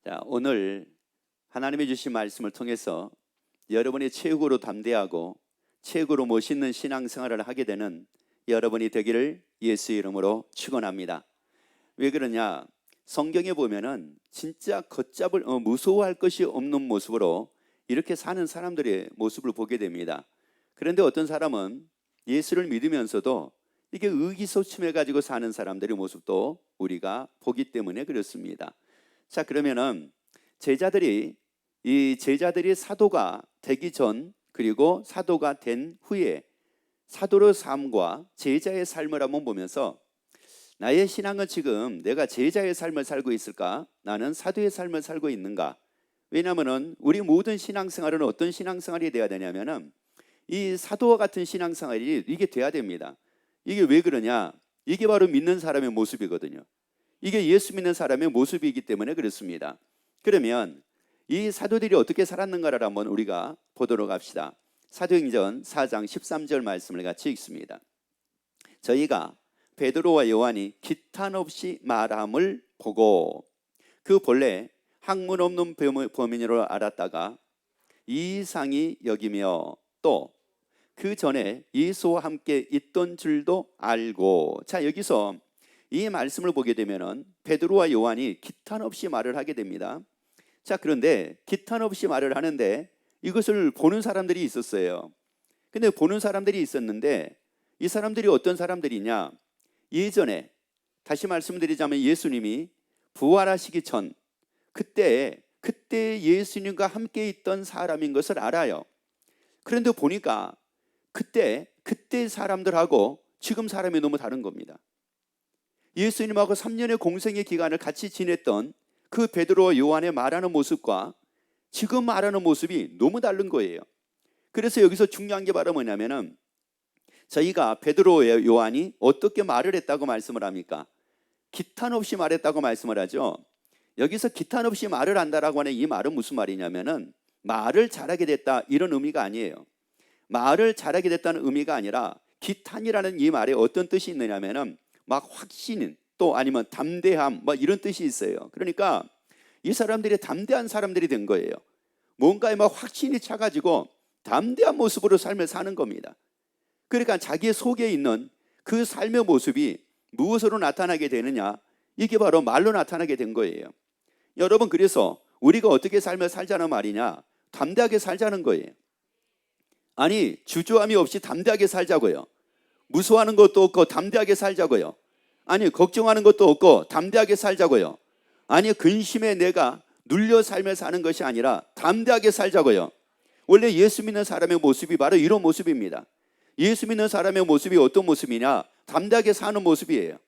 자, 오늘 하나님이 주신 말씀을 통해서 여러분이 최고로 담대하고 최고로 멋있는 신앙생활을 하게 되는 여러분이 되기를 예수의 이름으로 축원합니다. 왜 그러냐? 성경에 보면은 진짜 걷잡을 무서워할 것이 없는 모습으로 이렇게 사는 사람들의 모습을 보게 됩니다. 그런데 어떤 사람은 예수를 믿으면서도 이게 의기소침해 가지고 사는 사람들의 모습도 우리가 보기 때문에 그렇습니다. 자, 그러면은 제자들이 사도가 되기 전 그리고 사도가 된 후에 사도의 삶과 제자의 삶을 한번 보면서 나의 신앙은 지금 내가 제자의 삶을 살고 있을까? 나는 사도의 삶을 살고 있는가? 왜냐하면은 우리 모든 신앙생활은 어떤 신앙생활이 돼야 되냐면은 이 사도와 같은 신앙생활이 이게 돼야 됩니다. 이게 왜 그러냐? 이게 바로 믿는 사람의 모습이거든요. 이게 예수 믿는 사람의 모습이기 때문에 그렇습니다. 그러면 이 사도들이 어떻게 살았는가를 한번 우리가 보도록 합시다. 사도행전 4장 13절 말씀을 같이 읽습니다. 저희가 베드로와 요한이 기탄 없이 말함을 보고 그 본래 학문 없는 범인으로 알았다가 이상히 여기며 또 그 전에 예수와 함께 있던 줄도 알고. 자, 여기서 이 말씀을 보게 되면은 베드로와 요한이 기탄 없이 말을 하게 됩니다. 자, 그런데 기탄 없이 말을 하는데 이것을 보는 사람들이 있었어요. 근데 보는 사람들이 있었는데 이 사람들이 어떤 사람들이냐? 예전에 다시 말씀드리자면 예수님이 부활하시기 전 그때 예수님과 함께 있던 사람인 것을 알아요. 그런데 보니까 그때 사람들하고 지금 사람이 너무 다른 겁니다. 예수님하고 3년의 공생의 기간을 같이 지냈던 그 베드로와 요한의 말하는 모습과 지금 말하는 모습이 너무 다른 거예요. 그래서 여기서 중요한 게 바로 뭐냐면은 저희가 베드로와 요한이 어떻게 말을 했다고 말씀을 합니까? 기탄 없이 말했다고 말씀을 하죠. 여기서 기탄 없이 말을 한다라고 하는 이 말은 무슨 말이냐면은 말을 잘하게 됐다 이런 의미가 아니에요. 말을 잘하게 됐다는 의미가 아니라 기탄이라는 이 말에 어떤 뜻이 있느냐면은 막 확신 또 아니면 담대함 막 이런 뜻이 있어요. 그러니까 이 사람들이 담대한 사람들이 된 거예요. 뭔가에 막 확신이 차가지고 담대한 모습으로 삶을 사는 겁니다. 그러니까 자기의 속에 있는 그 삶의 모습이 무엇으로 나타나게 되느냐? 이게 바로 말로 나타나게 된 거예요. 여러분, 그래서 우리가 어떻게 삶을 살자는 말이냐? 담대하게 살자는 거예요. 아니, 주저함이 없이 담대하게 살자고요. 무서워하는 것도 없고 담대하게 살자고요. 아니, 걱정하는 것도 없고 담대하게 살자고요. 아니, 근심에 내가 눌려 삶을 사는 것이 아니라 담대하게 살자고요. 원래 예수 믿는 사람의 모습이 바로 이런 모습입니다. 예수 믿는 사람의 모습이 어떤 모습이냐? 담대하게 사는 모습이에요.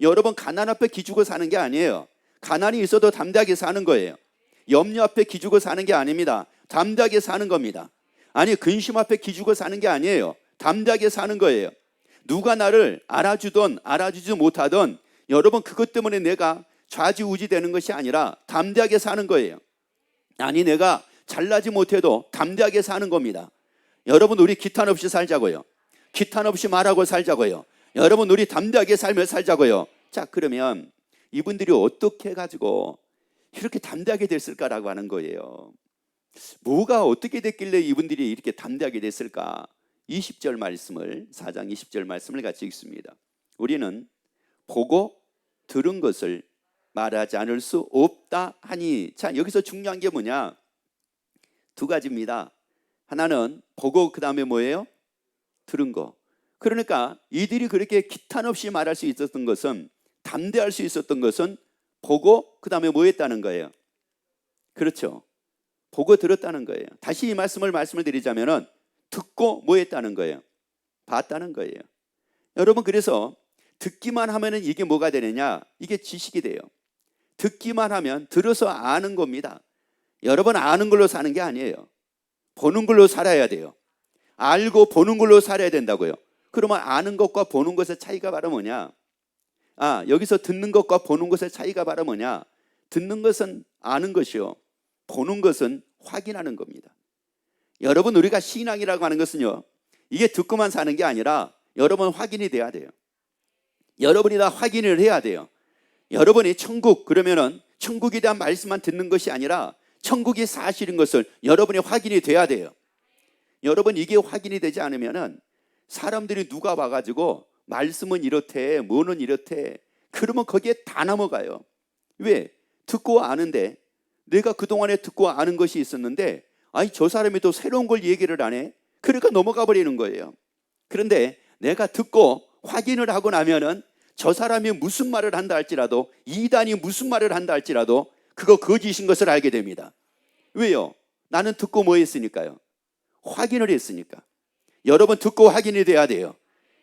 여러분, 가난 앞에 기죽어 사는 게 아니에요. 가난이 있어도 담대하게 사는 거예요. 염려 앞에 기죽어 사는 게 아닙니다. 담대하게 사는 겁니다. 아니, 근심 앞에 기죽어 사는 게 아니에요. 담대하게 사는 거예요. 누가 나를 알아주든 알아주지 못하든 여러분, 그것 때문에 내가 좌지우지 되는 것이 아니라 담대하게 사는 거예요. 아니, 내가 잘나지 못해도 담대하게 사는 겁니다. 여러분, 우리 기탄 없이 살자고요. 기탄 없이 말하고 살자고요. 여러분, 우리 담대하게 삶을 살자고요. 자, 그러면 이분들이 어떻게 해가지고 이렇게 담대하게 됐을까라고 하는 거예요. 뭐가 어떻게 됐길래 이분들이 이렇게 담대하게 됐을까? 20절 말씀을 4장 20절 말씀을 같이 읽습니다. 우리는 보고 들은 것을 말하지 않을 수 없다 하니. 자, 여기서 중요한 게 뭐냐? 두 가지입니다. 하나는 보고 그 다음에 뭐예요? 들은 거. 그러니까 이들이 그렇게 기탄 없이 말할 수 있었던 것은, 담대할 수 있었던 것은 보고 그 다음에 뭐 했다는 거예요? 그렇죠. 보고 들었다는 거예요. 다시 이 말씀을 드리자면은 듣고 뭐 했다는 거예요? 봤다는 거예요. 여러분, 그래서 듣기만 하면은 이게 뭐가 되느냐? 이게 지식이 돼요. 듣기만 하면 들어서 아는 겁니다. 여러분, 아는 걸로 사는 게 아니에요. 보는 걸로 살아야 돼요. 알고 보는 걸로 살아야 된다고요. 그러면 아는 것과 보는 것의 차이가 바로 뭐냐? 여기서 듣는 것과 보는 것의 차이가 바로 뭐냐? 듣는 것은 아는 것이요, 보는 것은 확인하는 겁니다. 여러분, 우리가 신앙이라고 하는 것은요, 이게 듣고만 사는 게 아니라 여러분 확인이 돼야 돼요. 여러분이 다 확인을 해야 돼요. 여러분이 천국 그러면은 천국에 대한 말씀만 듣는 것이 아니라 천국이 사실인 것을 여러분이 확인이 돼야 돼요. 여러분, 이게 확인이 되지 않으면은 사람들이 누가 와가지고 말씀은 이렇대, 뭐는 이렇대, 그러면 거기에 다 넘어가요. 왜? 듣고 아는데, 내가 그동안에 듣고 아는 것이 있었는데, 아니 저 사람이 또 새로운 걸 얘기를 안 해. 그러니까 넘어가 버리는 거예요. 그런데 내가 듣고 확인을 하고 나면은 저 사람이 무슨 말을 한다 할지라도, 이단이 무슨 말을 한다 할지라도 그거 거짓인 것을 알게 됩니다. 왜요? 나는 듣고 뭐 했으니까요? 확인을 했으니까. 여러분, 듣고 확인이 돼야 돼요.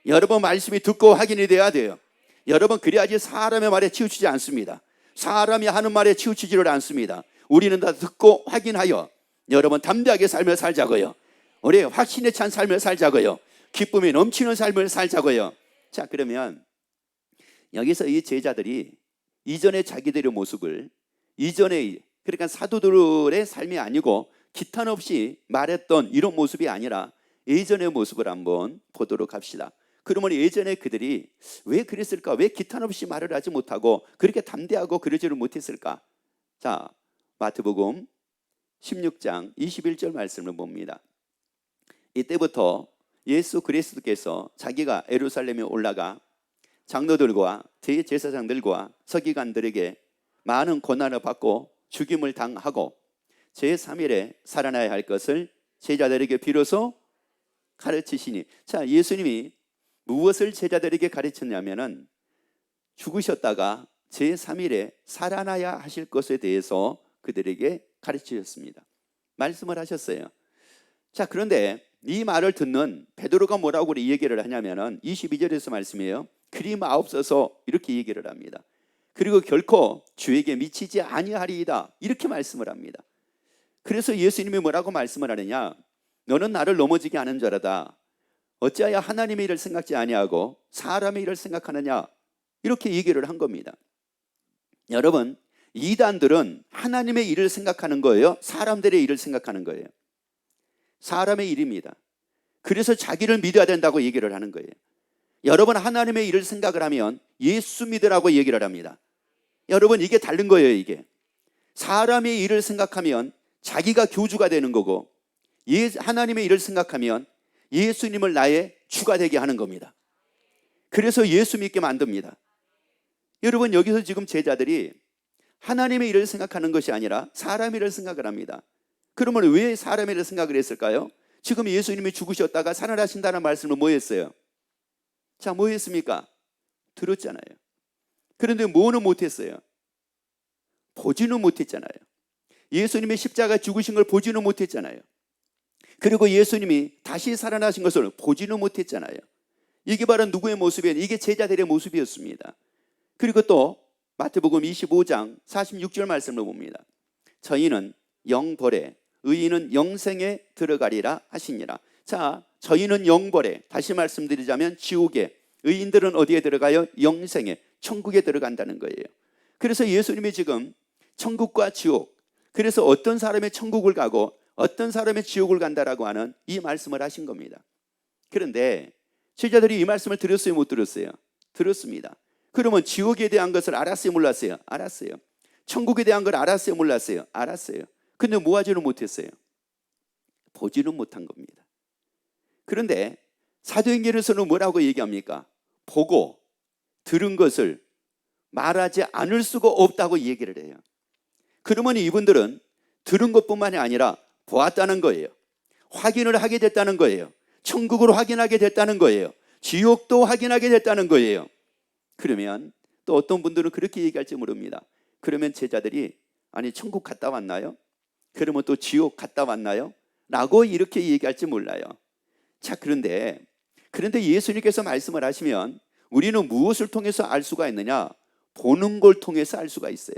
여러분, 말씀이 듣고 확인이 돼야 돼요. 여러분, 그래야지 사람의 말에 치우치지 않습니다. 사람이 하는 말에 치우치지를 않습니다. 우리는 다 듣고 확인하여 여러분 담대하게 삶을 살자고요. 우리 확신에 찬 삶을 살자고요. 기쁨이 넘치는 삶을 살자고요. 자, 그러면 여기서 이 제자들이 이전의 자기들의 모습을, 이전에 그러니까 사도들의 삶이 아니고 기탄 없이 말했던 이런 모습이 아니라 예전의 모습을 한번 보도록 합시다. 그러면 예전에 그들이 왜 그랬을까? 왜 기탄 없이 말을 하지 못하고 그렇게 담대하고 그러지를 못했을까? 자, 마태복음 16장 21절 말씀을 봅니다. 이때부터 예수 그리스도께서 자기가 예루살렘에 올라가 장로들과 대제사장들과 서기관들에게 많은 고난을 받고 죽임을 당하고 제3일에 살아나야 할 것을 제자들에게 비로소 가르치시니, 자, 예수님이 무엇을 제자들에게 가르쳤냐면은 죽으셨다가 제3일에 살아나야 하실 것에 대해서 그들에게 가르치셨습니다. 말씀을 하셨어요. 자, 그런데 이 말을 듣는 베드로가 뭐라고 우리 얘기를 하냐면은 22절에서 말씀이에요. 그리 마옵소서, 이렇게 얘기를 합니다. 그리고 결코 주에게 미치지 아니하리이다, 이렇게 말씀을 합니다. 그래서 예수님이 뭐라고 말씀을 하느냐? 너는 나를 넘어지게 하는 자라다. 어찌하여 하나님의 일을 생각지 아니하고 사람의 일을 생각하느냐? 이렇게 얘기를 한 겁니다. 여러분, 이단들은 하나님의 일을 생각하는 거예요? 사람들의 일을 생각하는 거예요? 사람의 일입니다. 그래서 자기를 믿어야 된다고 얘기를 하는 거예요. 여러분, 하나님의 일을 생각을 하면 예수 믿으라고 얘기를 합니다. 여러분, 이게 다른 거예요. 이게 사람의 일을 생각하면 자기가 교주가 되는 거고, 하나님의 일을 생각하면 예수님을 나의 주가 되게 하는 겁니다. 그래서 예수 믿게 만듭니다. 여러분, 여기서 지금 제자들이 하나님의 일을 생각하는 것이 아니라 사람의 일을 생각을 합니다. 그러면 왜 사람의 일을 생각을 했을까요? 지금 예수님이 죽으셨다가 살아나신다는 말씀을 뭐 했어요? 자, 뭐 했습니까? 들었잖아요. 그런데 뭐는 못했어요? 보지는 못했잖아요. 예수님이 십자가 죽으신 걸 보지는 못했잖아요. 그리고 예수님이 다시 살아나신 것을 보지는 못했잖아요. 이게 바로 누구의 모습이에요? 이게 제자들의 모습이었습니다. 그리고 또 마태복음 25장 46절 말씀을 봅니다. 저희는 영벌에, 의인은 영생에 들어가리라 하시니라. 자, 저희는 영벌에, 다시 말씀드리자면 지옥에, 의인들은 어디에 들어가요? 영생에, 천국에 들어간다는 거예요. 그래서 예수님이 지금 천국과 지옥, 그래서 어떤 사람이 천국을 가고 어떤 사람이 지옥을 간다라고 하는 이 말씀을 하신 겁니다. 그런데 제자들이 이 말씀을 들었어요, 못 들었어요? 들었습니다. 그러면 지옥에 대한 것을 알았어요, 몰랐어요? 알았어요. 천국에 대한 걸 알았어요, 몰랐어요? 알았어요. 근데 뭐 하지는 못했어요? 보지는 못한 겁니다. 그런데 사도행전에서는 뭐라고 얘기합니까? 보고 들은 것을 말하지 않을 수가 없다고 얘기를 해요. 그러면 이분들은 들은 것뿐만이 아니라 보았다는 거예요. 확인을 하게 됐다는 거예요. 천국을 확인하게 됐다는 거예요. 지옥도 확인하게 됐다는 거예요. 그러면 또 어떤 분들은 그렇게 얘기할지 모릅니다. 그러면 제자들이 아니 천국 갔다 왔나요? 그러면 또 지옥 갔다 왔나요? 라고 이렇게 얘기할지 몰라요. 자, 그런데 예수님께서 말씀을 하시면 우리는 무엇을 통해서 알 수가 있느냐? 보는 걸 통해서 알 수가 있어요.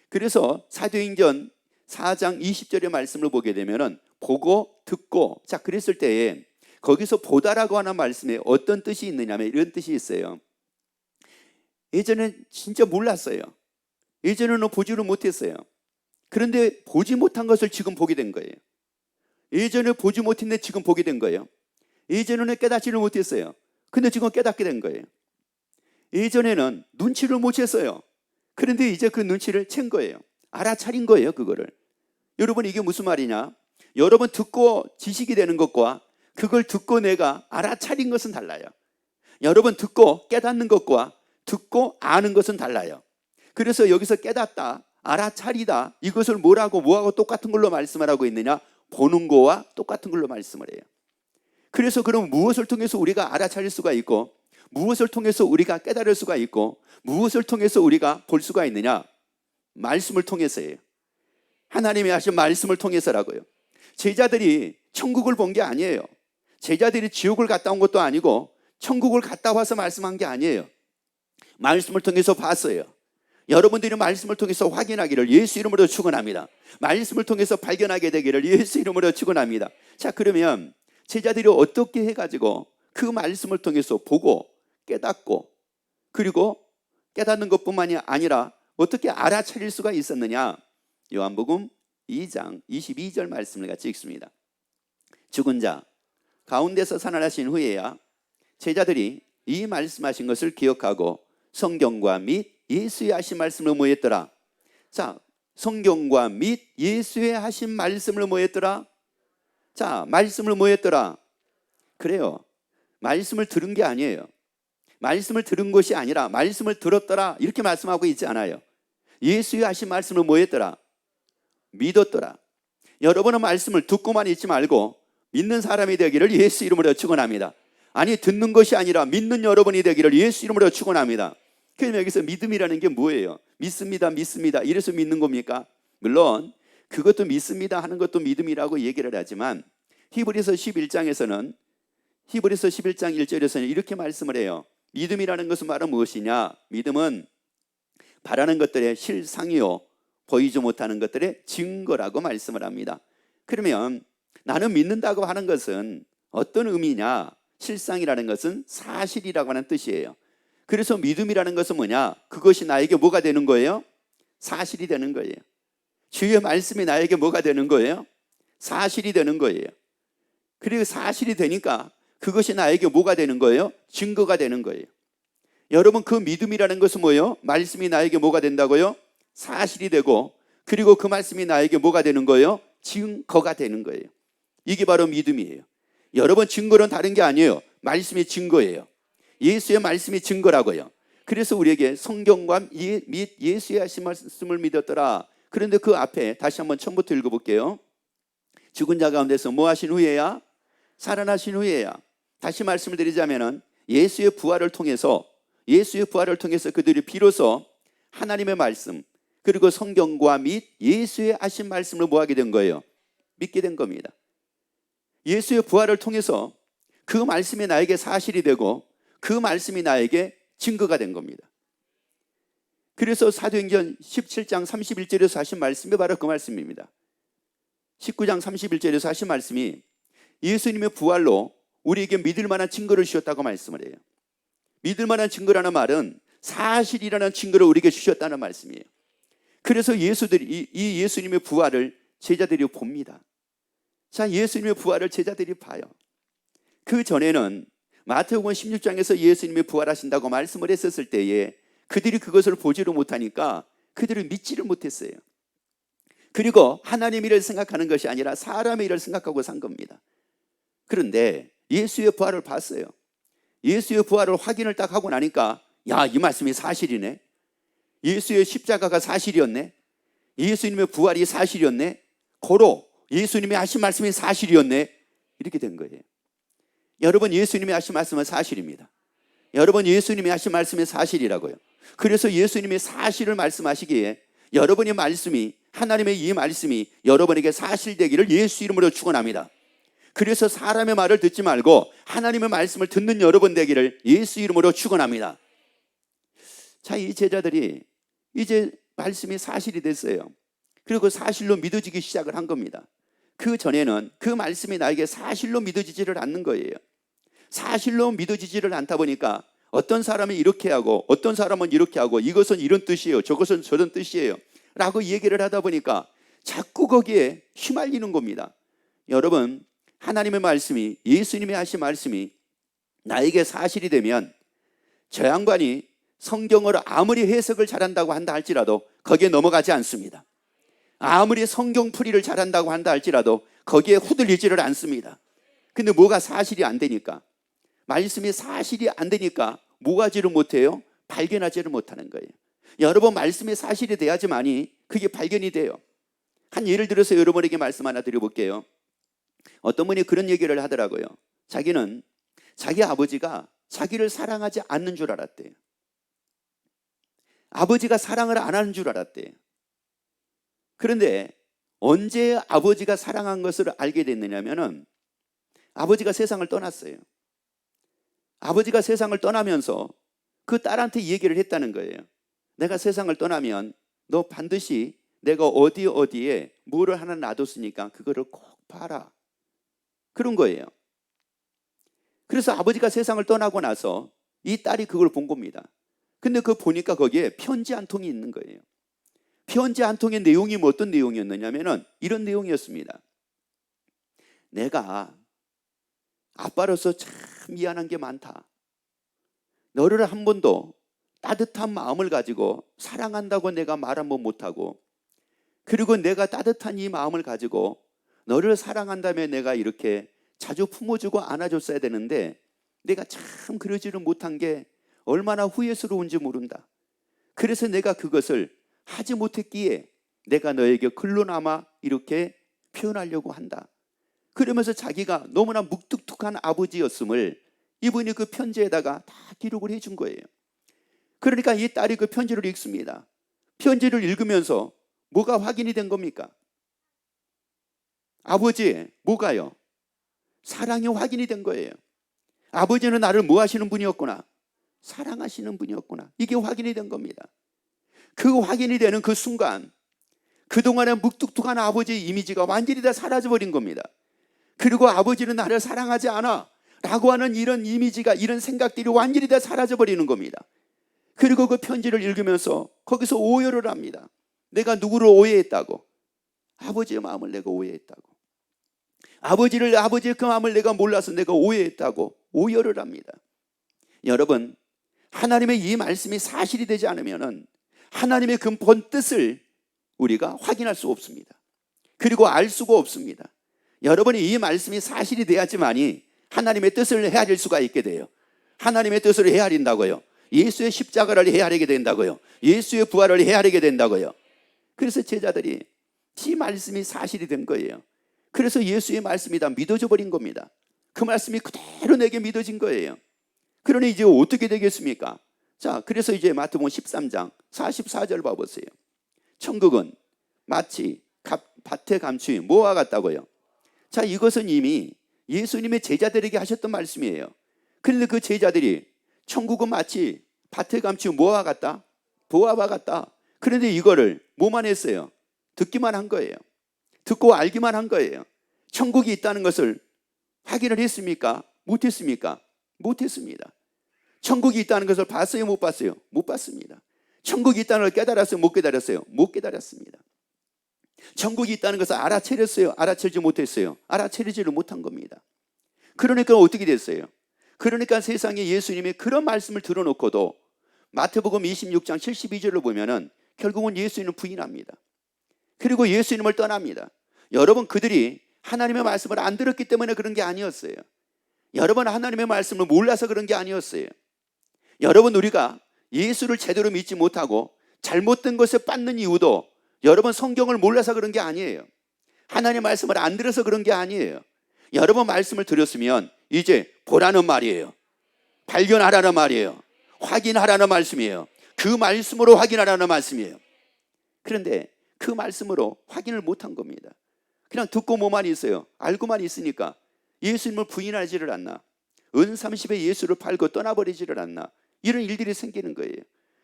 그래서 사도행전 4장 20절의 말씀을 보게 되면은 보고 듣고, 자, 그랬을 때에 거기서 보다라고 하는 말씀에 어떤 뜻이 있느냐면 이런 뜻이 있어요. 예전엔 진짜 몰랐어요. 예전에는 보지를 못했어요. 그런데 보지 못한 것을 지금 보게 된 거예요. 예전에 보지 못했는데 지금 보게 된 거예요. 예전에는 깨닫지를 못했어요. 근데 지금 깨닫게 된 거예요. 예전에는 눈치를 못 챘어요. 그런데 이제 그 눈치를 챈 거예요. 알아차린 거예요, 그거를. 여러분, 이게 무슨 말이냐? 여러분, 듣고 지식이 되는 것과 그걸 듣고 내가 알아차린 것은 달라요. 여러분, 듣고 깨닫는 것과 듣고 아는 것은 달라요. 그래서 여기서 깨닫다, 알아차리다, 이것을 뭐하고 똑같은 걸로 말씀을 하고 있느냐? 보는 거와 똑같은 걸로 말씀을 해요. 그래서 그럼 무엇을 통해서 우리가 알아차릴 수가 있고, 무엇을 통해서 우리가 깨달을 수가 있고, 무엇을 통해서 우리가 볼 수가 있느냐? 말씀을 통해서예요. 하나님이 하신 말씀을 통해서라고요. 제자들이 천국을 본 게 아니에요. 제자들이 지옥을 갔다 온 것도 아니고 천국을 갔다 와서 말씀한 게 아니에요. 말씀을 통해서 봤어요. 여러분들이 말씀을 통해서 확인하기를 예수 이름으로 축원합니다. 말씀을 통해서 발견하게 되기를 예수 이름으로 축원합니다. 자, 그러면 제자들이 어떻게 해가지고 그 말씀을 통해서 보고 깨닫고, 그리고 깨닫는 것뿐만이 아니라 어떻게 알아차릴 수가 있었느냐? 요한복음 2장 22절 말씀을 같이 읽습니다. 죽은 자 가운데서 살아나신 후에야 제자들이 이 말씀하신 것을 기억하고 성경과 및 예수의 하신 말씀을 뭐했더라? 자, 성경과 및 예수의 하신 말씀을 뭐했더라? 자, 말씀을 뭐했더라? 그래요. 말씀을 들은 게 아니에요. 말씀을 들은 것이 아니라 말씀을 들었더라, 이렇게 말씀하고 있지 않아요. 예수의 하신 말씀을 뭐했더라? 믿었더라. 여러분은 말씀을 듣고만 있지 말고 믿는 사람이 되기를 예수 이름으로 축원합니다. 아니, 듣는 것이 아니라 믿는 여러분이 되기를 예수 이름으로 축원합니다. 그럼 여기서 믿음이라는 게 뭐예요? 믿습니다, 믿습니다, 이래서 믿는 겁니까? 물론 그것도 믿습니다 하는 것도 믿음이라고 얘기를 하지만 히브리서 11장에서는, 히브리서 11장 1절에서는 이렇게 말씀을 해요. 믿음이라는 것은 바로 무엇이냐? 믿음은 바라는 것들의 실상이요 보이지 못하는 것들의 증거라고 말씀을 합니다. 그러면 나는 믿는다고 하는 것은 어떤 의미냐? 실상이라는 것은 사실이라고 하는 뜻이에요. 그래서 믿음이라는 것은 뭐냐? 그것이 나에게 뭐가 되는 거예요? 사실이 되는 거예요. 주의 말씀이 나에게 뭐가 되는 거예요? 사실이 되는 거예요. 그리고 사실이 되니까 그것이 나에게 뭐가 되는 거예요? 증거가 되는 거예요. 여러분, 그 믿음이라는 것은 뭐예요? 말씀이 나에게 뭐가 된다고요? 사실이 되고, 그리고 그 말씀이 나에게 뭐가 되는 거예요? 증거가 되는 거예요. 이게 바로 믿음이에요. 여러분, 증거는 다른 게 아니에요. 말씀이 증거예요. 예수의 말씀이 증거라고요. 그래서 우리에게 성경과 및 예수의 하신 말씀을 믿었더라. 그런데 그 앞에 다시 한번 처음부터 읽어볼게요. 죽은 자 가운데서 뭐 하신 후에야? 살아나신 후에야. 다시 말씀을 드리자면은 예수의 부활을 통해서 그들이 비로소 하나님의 말씀, 그리고 성경과 및 예수의 하신 말씀을 뭐 하게 된 거예요? 믿게 된 겁니다. 예수의 부활을 통해서 그 말씀이 나에게 사실이 되고 그 말씀이 나에게 증거가 된 겁니다. 그래서 사도행전 17장 31절에서 하신 말씀이 바로 그 말씀입니다. 19장 31절에서 하신 말씀이 예수님의 부활로 우리에게 믿을 만한 증거를 주셨다고 말씀을 해요. 믿을 만한 증거라는 말은 사실이라는 증거를 우리에게 주셨다는 말씀이에요. 그래서 이 예수님의 부활을 제자들이 봅니다. 자, 예수님의 부활을 제자들이 봐요. 그 전에는 마태복음 16장에서 예수님이 부활하신다고 말씀을 했었을 때에 그들이 그것을 보지를 못하니까 그들을 믿지를 못했어요. 그리고 하나님의 일을 생각하는 것이 아니라 사람의 일을 생각하고 산 겁니다. 그런데 예수의 부활을 봤어요. 예수의 부활을 확인을 딱 하고 나니까, 야, 이 말씀이 사실이네. 예수의 십자가가 사실이었네. 예수님의 부활이 사실이었네. 고로 예수님이 하신 말씀이 사실이었네. 이렇게 된 거예요. 여러분, 예수님이 하신 말씀은 사실입니다. 여러분, 예수님이 하신 말씀이 사실이라고요. 그래서 예수님이 사실을 말씀하시기에 여러분의 말씀이, 하나님의 이 말씀이 여러분에게 사실되기를 예수 이름으로 축원합니다. 그래서 사람의 말을 듣지 말고 하나님의 말씀을 듣는 여러분 되기를 예수 이름으로 축원합니다. 자, 이 제자들이 이제 말씀이 사실이 됐어요. 그리고 사실로 믿어지기 시작을 한 겁니다. 그 전에는 그 말씀이 나에게 사실로 믿어지지를 않는 거예요. 사실로 믿어지지를 않다 보니까 어떤 사람은 이렇게 하고 어떤 사람은 이렇게 하고 이것은 이런 뜻이에요, 저것은 저런 뜻이에요 라고 얘기를 하다 보니까 자꾸 거기에 휘말리는 겁니다. 여러분, 하나님의 말씀이, 예수님이 하신 말씀이 나에게 사실이 되면 저 양반이 성경을 아무리 해석을 잘한다고 한다 할지라도 거기에 넘어가지 않습니다. 아무리 성경풀이를 잘한다고 한다 할지라도 거기에 후들리지를 않습니다. 근데 뭐가 사실이 안 되니까, 말씀이 사실이 안 되니까 뭐하지를 못해요? 발견하지를 못하는 거예요. 여러분, 말씀이 사실이 돼야지만이 그게 발견이 돼요. 한 예를 들어서 여러분에게 말씀 하나 드려볼게요. 어떤 분이 그런 얘기를 하더라고요. 자기는 자기 아버지가 자기를 사랑하지 않는 줄 알았대요. 아버지가 사랑을 안 하는 줄 알았대요. 그런데 언제 아버지가 사랑한 것을 알게 됐느냐면은 아버지가 세상을 떠났어요. 아버지가 세상을 떠나면서 그 딸한테 얘기를 했다는 거예요. 내가 세상을 떠나면 너 반드시 내가 어디에 뭐를 하나 놔뒀으니까 그거를 꼭 봐라. 그런 거예요. 그래서 아버지가 세상을 떠나고 나서 이 딸이 그걸 본 겁니다. 근데 그거 보니까 거기에 편지 한 통이 있는 거예요. 편지 한 통의 내용이 어떤 내용이었느냐면은 이런 내용이었습니다. 내가 아빠로서 참 미안한 게 많다. 너를 한 번도 따뜻한 마음을 가지고 사랑한다고 내가 말 한 번 못하고, 그리고 내가 따뜻한 이 마음을 가지고 너를 사랑한다며 내가 이렇게 자주 품어주고 안아줬어야 되는데 내가 참 그러지를 못한 게 얼마나 후회스러운지 모른다. 그래서 내가 그것을 하지 못했기에 내가 너에게 글로나마 이렇게 표현하려고 한다. 그러면서 자기가 너무나 묵뚝뚝한 아버지였음을 이분이 그 편지에다가 다 기록을 해준 거예요. 그러니까 이 딸이 그 편지를 읽습니다. 편지를 읽으면서 뭐가 확인이 된 겁니까? 아버지, 뭐가요? 사랑이 확인이 된 거예요. 아버지는 나를 뭐 하시는 분이었구나? 사랑하시는 분이었구나. 이게 확인이 된 겁니다. 그 확인이 되는 그 순간 그동안의 묵뚝뚝한 아버지의 이미지가 완전히 다 사라져버린 겁니다. 그리고 아버지는 나를 사랑하지 않아 라고 하는 이런 이미지가, 이런 생각들이 완전히 다 사라져버리는 겁니다. 그리고 그 편지를 읽으면서 거기서 오열을 합니다. 내가 누구를 오해했다고? 아버지의 마음을 내가 오해했다고. 아버지의 그 마음을 내가 몰라서 내가 오해했다고 오열을 합니다. 여러분, 하나님의 이 말씀이 사실이 되지 않으면은 하나님의 그 본 뜻을 우리가 확인할 수 없습니다. 그리고 알 수가 없습니다. 여러분이 이 말씀이 사실이 돼야지만이 하나님의 뜻을 헤아릴 수가 있게 돼요. 하나님의 뜻을 헤아린다고요. 예수의 십자가를 헤아리게 된다고요. 예수의 부활을 헤아리게 된다고요. 그래서 제자들이 이 말씀이 사실이 된 거예요. 그래서 예수의 말씀이 다 믿어져 버린 겁니다. 그 말씀이 그대로 내게 믿어진 거예요. 그러니 이제 어떻게 되겠습니까? 자, 그래서 이제 마태복음 13장 44절 봐보세요. 천국은 마치 밭의 감추이 뭐와 같다고요? 자, 이것은 이미 예수님의 제자들에게 하셨던 말씀이에요. 그런데 그 제자들이 천국은 마치 밭의 감추이 뭐와 같다? 보아와 같다. 그런데 이거를 뭐만 했어요? 듣기만 한 거예요. 듣고 알기만 한 거예요. 천국이 있다는 것을 확인을 했습니까? 못했습니까? 못했습니다. 천국이 있다는 것을 봤어요? 못 봤어요? 못 봤습니다. 천국이 있다는 걸 깨달았어요? 못 깨달았어요? 못 깨달았습니다. 천국이 있다는 것을 알아채렸어요? 알아채지 못했어요? 알아채리지를 못한 겁니다. 그러니까 어떻게 됐어요? 그러니까 세상에 예수님의 그런 말씀을 들어놓고도 마태복음 26장 72절을 보면은 결국은 예수님을 부인합니다. 그리고 예수님을 떠납니다. 여러분, 그들이 하나님의 말씀을 안 들었기 때문에 그런 게 아니었어요. 여러분, 하나님의 말씀을 몰라서 그런 게 아니었어요. 여러분, 우리가 예수를 제대로 믿지 못하고 잘못된 것을 빻는 이유도 여러분 성경을 몰라서 그런 게 아니에요. 하나님의 말씀을 안 들어서 그런 게 아니에요. 여러분, 말씀을 들었으면 이제 보라는 말이에요. 발견하라는 말이에요. 확인하라는 말씀이에요. 그 말씀으로 확인하라는 말씀이에요. 그런데 그 말씀으로 확인을 못한 겁니다. 그냥 듣고 뭐만 있어요. 알고만 있으니까 예수님을 부인하지를 않나, 은 30에 예수를 팔고 떠나버리지를 않나, 이런 일들이 생기는 거예요.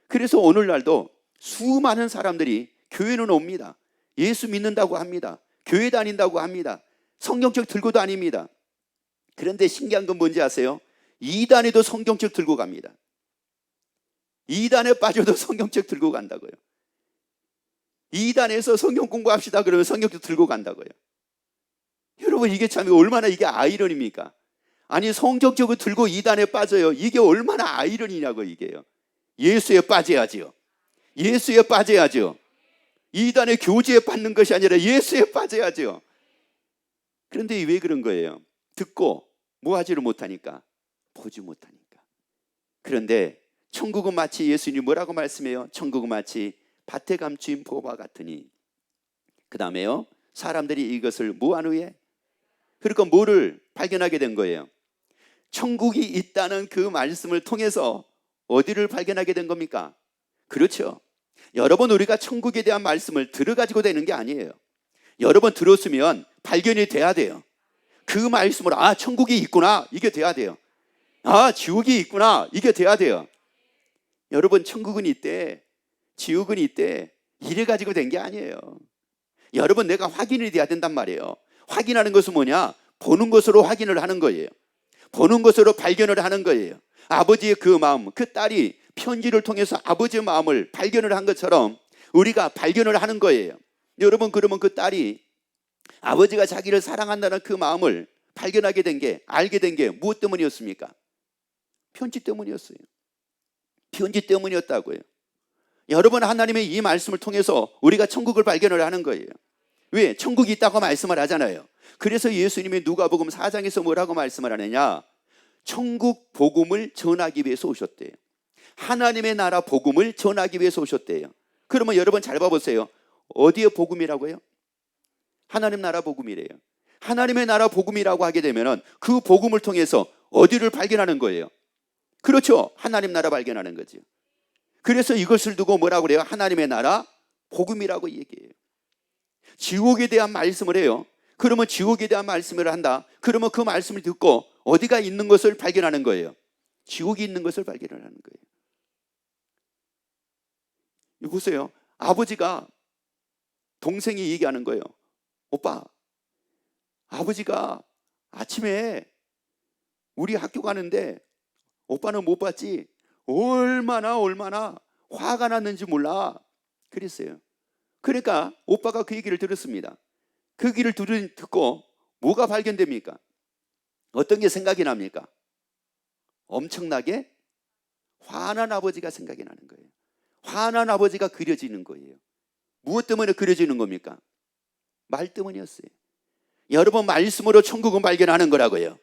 그래서 오늘날도 수많은 사람들이 교회는 옵니다. 예수 믿는다고 합니다. 교회 다닌다고 합니다. 성경책 들고 다닙니다. 그런데 신기한 건 뭔지 아세요? 이단에도 성경책 들고 갑니다. 이단에 빠져도 성경책 들고 간다고요. 이단에서 성경 공부합시다 그러면 성경책 들고 간다고요. 여러분, 이게 참 얼마나 이게 아이러니입니까? 아니, 성경책을 들고 이단에 빠져요. 이게 얼마나 아이러니냐고, 이게요. 예수에 빠져야지요. 예수에 빠져야죠. 이단의 교제에 빠는 것이 아니라 예수에 빠져야죠. 그런데 왜 그런 거예요? 듣고 뭐 하지를 못하니까, 보지 못하니까. 그런데 천국은 마치, 예수님이 뭐라고 말씀해요? 천국은 마치 밭에 감추인 보화 같으니. 그 다음에요, 사람들이 이것을 뭐한 후에, 그러니까 뭐를 발견하게 된 거예요? 천국이 있다는 그 말씀을 통해서 어디를 발견하게 된 겁니까? 그렇죠. 여러분, 우리가 천국에 대한 말씀을 들어가지고 되는 게 아니에요. 여러분 들었으면 발견이 돼야 돼요. 그 말씀으로 아, 천국이 있구나, 이게 돼야 돼요. 아, 지옥이 있구나, 이게 돼야 돼요. 여러분, 천국은 있대, 지옥은 있대, 이래 가지고 된 게 아니에요. 여러분, 내가 확인이 돼야 된단 말이에요. 확인하는 것은 뭐냐? 보는 것으로 확인을 하는 거예요. 보는 것으로 발견을 하는 거예요. 아버지의 그 마음, 그 딸이 편지를 통해서 아버지의 마음을 발견을 한 것처럼 우리가 발견을 하는 거예요. 여러분, 그러면 그 딸이 아버지가 자기를 사랑한다는 그 마음을 발견하게 된 게, 알게 된 게 무엇 때문이었습니까? 편지 때문이었어요. 편지 때문이었다고요. 여러분, 하나님의 이 말씀을 통해서 우리가 천국을 발견을 하는 거예요. 왜? 천국이 있다고 말씀을 하잖아요. 그래서 예수님이 누가복음 4장에서 뭐라고 말씀을 하느냐? 천국 복음을 전하기 위해서 오셨대요. 하나님의 나라 복음을 전하기 위해서 오셨대요. 그러면 여러분 잘 봐보세요. 어디의 복음이라고요? 하나님 나라 복음이래요. 하나님의 나라 복음이라고 하게 되면 그 복음을 통해서 어디를 발견하는 거예요? 그렇죠. 하나님 나라 발견하는 거죠. 그래서 이것을 두고 뭐라고 그래요? 하나님의 나라 복음이라고 얘기해요. 지옥에 대한 말씀을 해요. 그러면 지옥에 대한 말씀을 한다. 그러면 그 말씀을 듣고 어디가 있는 것을 발견하는 거예요? 지옥이 있는 것을 발견하는 거예요. 이거 보세요. 아버지가 동생이 얘기하는 거예요. 오빠, 아버지가 아침에 우리 학교 가는데 오빠는 못 봤지? 얼마나 화가 났는지 몰라. 그랬어요. 그러니까 오빠가 그 얘기를 들었습니다. 그 얘기를 듣고 뭐가 발견됩니까? 어떤 게 생각이 납니까? 엄청나게 화난 아버지가 생각이 나는 거예요. 화난 아버지가 그려지는 거예요. 무엇 때문에 그려지는 겁니까? 말 때문이었어요. 여러분, 말씀으로 천국은 발견하는 거라고요.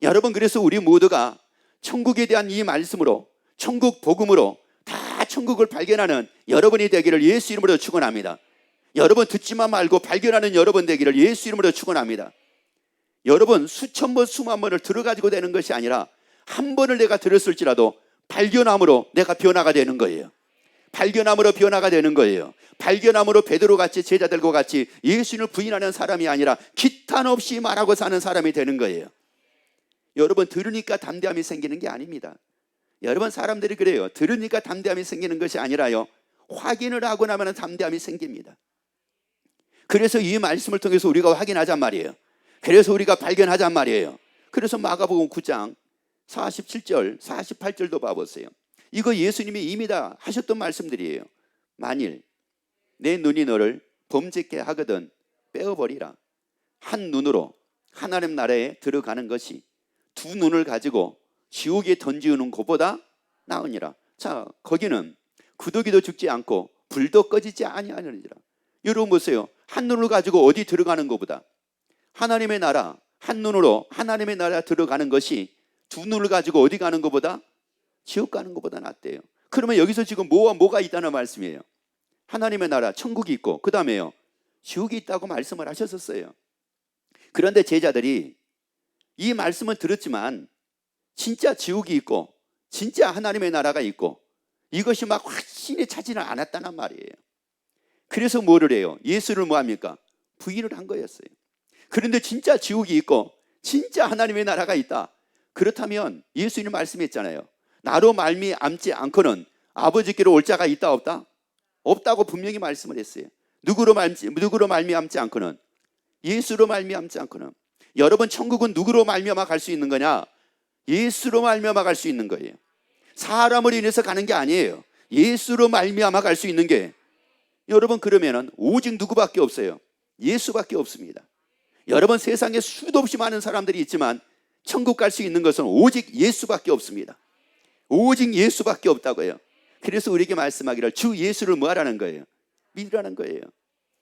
여러분, 그래서 우리 모두가 천국에 대한 이 말씀으로, 천국 복음으로 다 천국을 발견하는 여러분이 되기를 예수 이름으로 축원합니다. 여러분, 듣지만 말고 발견하는 여러분 되기를 예수 이름으로 축원합니다. 여러분, 수천 번 수만 번을 들어가지고 되는 것이 아니라 한 번을 내가 들었을지라도 발견함으로 내가 변화가 되는 거예요. 발견함으로 변화가 되는 거예요. 발견함으로 베드로같이, 제자들과 같이 예수님을 부인하는 사람이 아니라 기탄 없이 말하고 사는 사람이 되는 거예요. 여러분, 들으니까 담대함이 생기는 게 아닙니다. 여러분, 사람들이 그래요. 들으니까 담대함이 생기는 것이 아니라요, 확인을 하고 나면 담대함이 생깁니다. 그래서 이 말씀을 통해서 우리가 확인하잔 말이에요. 그래서 우리가 발견하잔 말이에요. 그래서 마가복음 9장 47절 48절도 봐보세요. 이거 예수님이 이미 다 하셨던 말씀들이에요. 만일 내 눈이 너를 범죄케 하거든 빼어버리라. 한 눈으로 하나님 나라에 들어가는 것이 두 눈을 가지고 지옥에 던지우는 것보다 나으니라. 자, 거기는 구더기도 죽지 않고 불도 꺼지지 아니하느니라. 여러분 보세요. 한 눈을 가지고 어디 들어가는 것보다, 하나님의 나라, 한 눈으로 하나님의 나라 들어가는 것이 두 눈을 가지고 어디 가는 것보다, 지옥 가는 것보다 낫대요. 그러면 여기서 지금 뭐가 있다는 말씀이에요? 하나님의 나라, 천국이 있고 그 다음에요, 지옥이 있다고 말씀을 하셨었어요. 그런데 제자들이 이 말씀을 들었지만 진짜 지옥이 있고 진짜 하나님의 나라가 있고 이것이 막 확신에 차지는 않았다는 말이에요. 그래서 뭐를 해요? 예수를 뭐합니까? 부인을 한 거였어요. 그런데 진짜 지옥이 있고 진짜 하나님의 나라가 있다. 그렇다면 예수님 말씀했잖아요. 나로 말미암지 않고는 아버지께로 올 자가 있다 없다? 없다고 분명히 말씀을 했어요. 누구로 말미암지 않고는, 예수로 말미암지 않고는. 여러분, 천국은 누구로 말미암아 갈 수 있는 거냐? 예수로 말미암아 갈 수 있는 거예요. 사람으로 인해서 가는 게 아니에요. 예수로 말미암아 갈 수 있는 게, 여러분, 그러면은 오직 누구밖에 없어요? 예수밖에 없습니다. 여러분, 세상에 수도 없이 많은 사람들이 있지만 천국 갈 수 있는 것은 오직 예수밖에 없습니다. 오직 예수밖에 없다고요. 그래서 우리에게 말씀하기를 주 예수를 뭐 하라는 거예요? 믿으라는 거예요.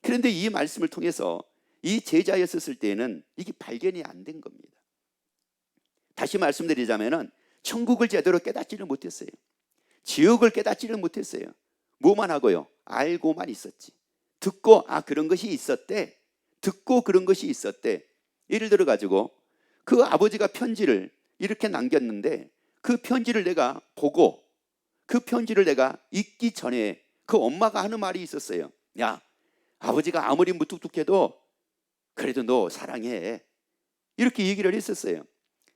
그런데 이 말씀을 통해서 이 제자였었을 때에는 이게 발견이 안 된 겁니다. 다시 말씀드리자면은 천국을 제대로 깨닫지를 못했어요. 지옥을 깨닫지를 못했어요. 뭐만 하고요? 알고만 있었지. 듣고 그런 것이 있었대. 듣고 그런 것이 있었대. 예를 들어 가지고 그 아버지가 편지를 이렇게 남겼는데 그 편지를 내가 보고 그 편지를 내가 읽기 전에 그 엄마가 하는 말이 있었어요. 야, 아버지가 아무리 무뚝뚝해도 그래도 너 사랑해. 이렇게 얘기를 했었어요.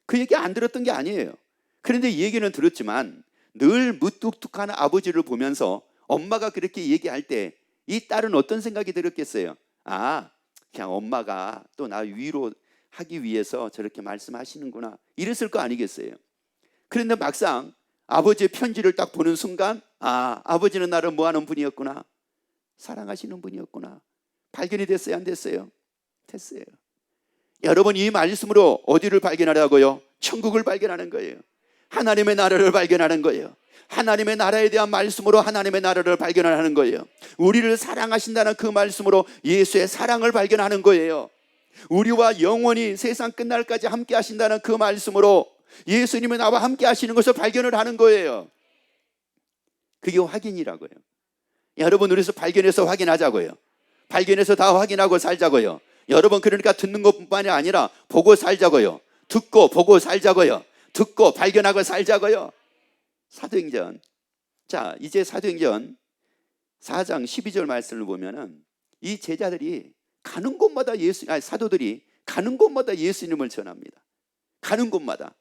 그 얘기 안 들었던 게 아니에요. 그런데 얘기는 들었지만 늘 무뚝뚝한 아버지를 보면서 엄마가 그렇게 얘기할 때 이 딸은 어떤 생각이 들었겠어요? 그냥 엄마가 또 나 위로하기 위해서 저렇게 말씀하시는구나, 이랬을 거 아니겠어요? 그런데 막상 아버지의 편지를 딱 보는 순간 아버지는 나를 뭐하는 분이었구나, 사랑하시는 분이었구나, 발견이 됐어요? 안 됐어요? 됐어요. 여러분, 이 말씀으로 어디를 발견하라고요? 천국을 발견하는 거예요. 하나님의 나라를 발견하는 거예요. 하나님의 나라에 대한 말씀으로 하나님의 나라를 발견하는 거예요. 우리를 사랑하신다는 그 말씀으로 예수의 사랑을 발견하는 거예요. 우리와 영원히 세상 끝날까지 함께 하신다는 그 말씀으로 예수님이 나와 함께 하시는 것을 발견을 하는 거예요. 그게 확인이라고요. 여러분, 우리서 발견해서 확인하자고요. 발견해서 다 확인하고 살자고요. 여러분, 그러니까 듣는 것뿐만이 아니라 보고 살자고요. 듣고 보고 살자고요. 듣고 발견하고 살자고요. 사도행전, 이제 사도행전 4장 12절 말씀을 보면은 이 제자들이 가는 곳마다 사도들이 가는 곳마다 예수님을 전합니다. 가는 곳마다.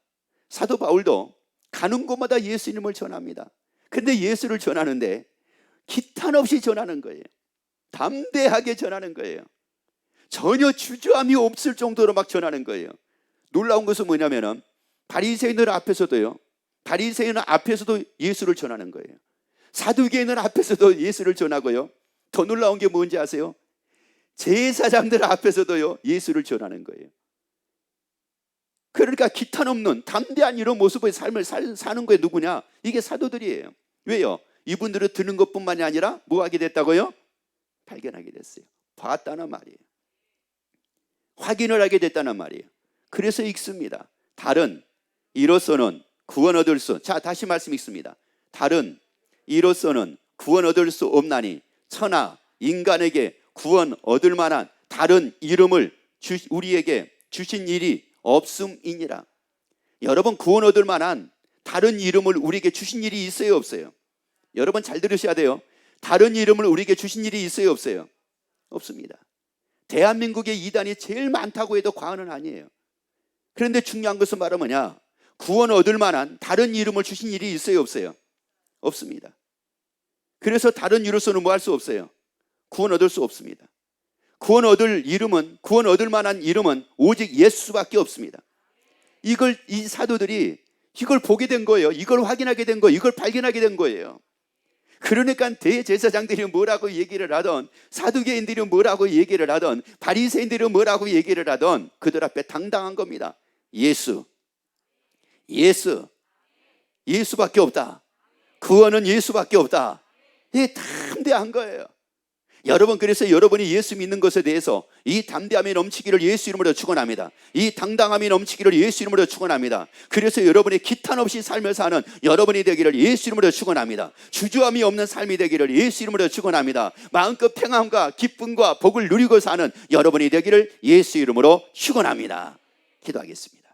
사도 바울도 가는 곳마다 예수님을 전합니다. 근데 예수를 전하는데 기탄 없이 전하는 거예요. 담대하게 전하는 거예요. 전혀 주저함이 없을 정도로 막 전하는 거예요. 놀라운 것은 뭐냐면은 바리새인들 앞에서도 예수를 전하는 거예요. 사두개인들 앞에서도 예수를 전하고요. 더 놀라운 게 뭔지 아세요? 제사장들 앞에서도요, 예수를 전하는 거예요. 그러니까 기탄 없는 담대한 이런 모습의 삶을 사는 거에 누구냐? 이게 사도들이에요. 왜요? 이분들은 듣는 것뿐만이 아니라 뭐 하게 됐다고요? 발견하게 됐어요. 봤다는 말이에요. 확인을 하게 됐다는 말이에요. 그래서 읽습니다. 다른 이로서는 구원 얻을 수, 다시 말씀 읽습니다. 다른 이로서는 구원 얻을 수 없나니 천하 인간에게 구원 얻을 만한 다른 이름을 우리에게 주신 일이 없음이니라. 여러분, 구원 얻을 만한 다른 이름을 우리에게 주신 일이 있어요, 없어요? 여러분 잘 들으셔야 돼요. 다른 이름을 우리에게 주신 일이 있어요, 없어요? 없습니다. 대한민국의 이단이 제일 많다고 해도 과언은 아니에요. 그런데 중요한 것은 바로 뭐냐? 구원 얻을 만한 다른 이름을 주신 일이 있어요, 없어요? 없습니다. 그래서 다른 이로서는 뭐 할 수 없어요? 구원 얻을 수 없습니다. 구원 얻을 만한 이름은 오직 예수밖에 없습니다. 이 사도들이 이걸 보게 된 거예요. 이걸 확인하게 된 거예요. 이걸 발견하게 된 거예요. 그러니까 대제사장들이 뭐라고 얘기를 하던, 사두개인들이 뭐라고 얘기를 하던, 바리새인들이 뭐라고 얘기를 하던 그들 앞에 당당한 겁니다. 예수밖에 없다. 구원은 예수밖에 없다. 이게 담대한 거예요. 여러분, 그래서 여러분이 예수 믿는 것에 대해서 이 담대함이 넘치기를 예수 이름으로 축원합니다. 이 당당함이 넘치기를 예수 이름으로 축원합니다. 그래서 여러분이 기탄 없이 삶을 사는 여러분이 되기를 예수 이름으로 축원합니다. 주저함이 없는 삶이 되기를 예수 이름으로 축원합니다. 마음껏 평안과 기쁨과 복을 누리고 사는 여러분이 되기를 예수 이름으로 축원합니다. 기도하겠습니다.